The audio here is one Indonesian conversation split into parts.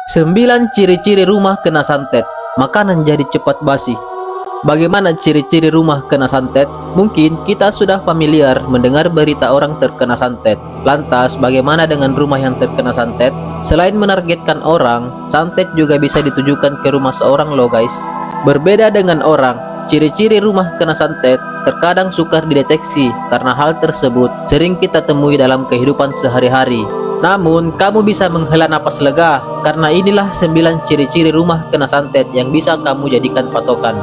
9 ciri-ciri rumah kena santet. Makanan jadi cepat basi. Bagaimana ciri-ciri rumah kena santet? Mungkin kita sudah familiar mendengar berita orang terkena santet. Lantas, bagaimana dengan rumah yang terkena santet? Selain menargetkan orang, santet juga bisa ditujukan ke rumah seorang loh guys. Berbeda dengan orang, ciri-ciri rumah kena santet terkadang sukar dideteksi karena hal tersebut sering kita temui dalam kehidupan sehari-hari. Namun, kamu bisa menghela napas lega karena inilah 9 ciri-ciri rumah kena santet yang bisa kamu jadikan patokan.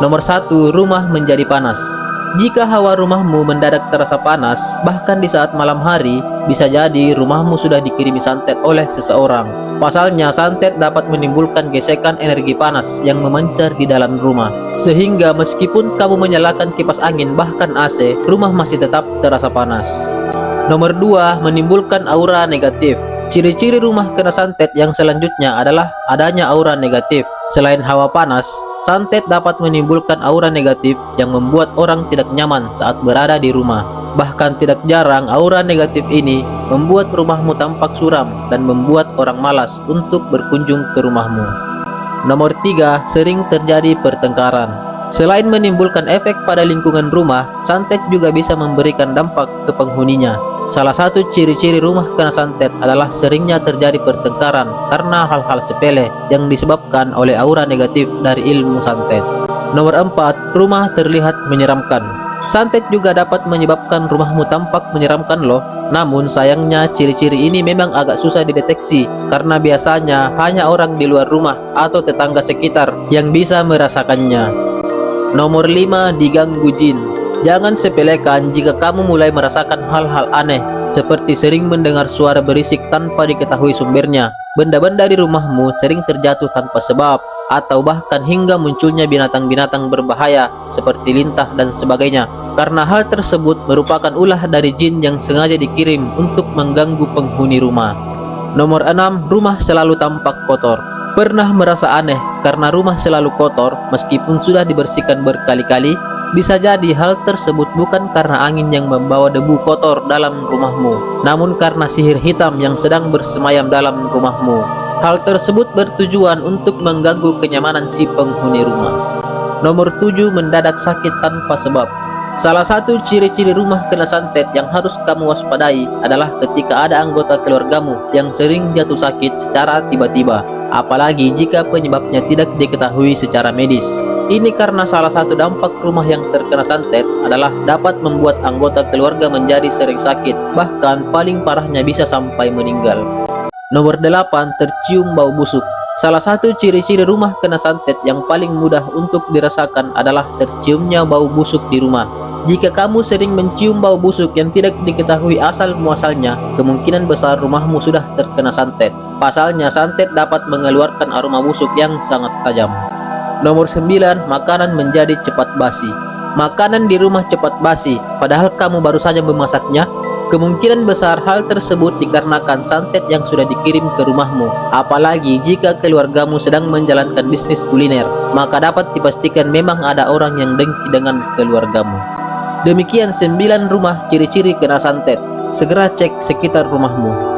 Nomor 1, rumah menjadi panas. Jika hawa rumahmu mendadak terasa panas, bahkan di saat malam hari, bisa jadi rumahmu sudah dikirimi santet oleh seseorang. Pasalnya, santet dapat menimbulkan gesekan energi panas yang memancar di dalam rumah. Sehingga meskipun kamu menyalakan kipas angin bahkan AC, rumah masih tetap terasa panas. Nomor 2, menimbulkan aura negatif. Ciri-ciri rumah kena santet yang selanjutnya adalah adanya aura negatif. Selain hawa panas, santet dapat menimbulkan aura negatif yang membuat orang tidak nyaman saat berada di rumah. Bahkan tidak jarang aura negatif ini membuat rumahmu tampak suram dan membuat orang malas untuk berkunjung ke rumahmu. Nomor 3, sering terjadi pertengkaran. Selain menimbulkan efek pada lingkungan rumah, santet juga bisa memberikan dampak ke penghuninya. Salah satu ciri-ciri rumah kena santet adalah seringnya terjadi pertengkaran karena hal-hal sepele yang disebabkan oleh aura negatif dari ilmu santet. Nomor 4, rumah terlihat menyeramkan. Santet juga dapat menyebabkan rumahmu tampak menyeramkan loh. Namun sayangnya ciri-ciri ini memang agak susah dideteksi karena biasanya hanya orang di luar rumah atau tetangga sekitar yang bisa merasakannya. Nomor 5, diganggu jin. Jangan sepelekan jika kamu mulai merasakan hal-hal aneh seperti sering mendengar suara berisik tanpa diketahui sumbernya, benda-benda di rumahmu sering terjatuh tanpa sebab, atau bahkan hingga munculnya binatang-binatang berbahaya seperti lintah dan sebagainya. Karena hal tersebut merupakan ulah dari jin yang sengaja dikirim untuk mengganggu penghuni rumah. Nomor 6, rumah selalu tampak kotor. Pernah merasa aneh karena rumah selalu kotor meskipun sudah dibersihkan berkali-kali? Bisa jadi hal tersebut bukan karena angin yang membawa debu kotor dalam rumahmu, namun karena sihir hitam yang sedang bersemayam dalam rumahmu. Hal tersebut bertujuan untuk mengganggu kenyamanan si penghuni rumah. Nomor 7, mendadak sakit tanpa sebab. Salah satu ciri-ciri rumah kena santet yang harus kamu waspadai adalah ketika ada anggota keluargamu yang sering jatuh sakit secara tiba-tiba, apalagi jika penyebabnya tidak diketahui secara medis. Ini karena salah satu dampak rumah yang terkena santet adalah dapat membuat anggota keluarga menjadi sering sakit, bahkan paling parahnya bisa sampai meninggal. Nomor 8, tercium bau busuk. Salah satu ciri-ciri rumah kena santet yang paling mudah untuk dirasakan adalah terciumnya bau busuk di rumah. Jika kamu sering mencium bau busuk yang tidak diketahui asal-muasalnya, kemungkinan besar rumahmu sudah terkena santet. Pasalnya, santet dapat mengeluarkan aroma busuk yang sangat tajam. Nomor 9, makanan menjadi cepat basi. Makanan di rumah cepat basi, padahal kamu baru saja memasaknya. Kemungkinan besar hal tersebut dikarenakan santet yang sudah dikirim ke rumahmu. Apalagi jika keluargamu sedang menjalankan bisnis kuliner, maka dapat dipastikan memang ada orang yang dengki dengan keluargamu. Demikian 9 rumah ciri-ciri kena santet. Segera cek sekitar rumahmu.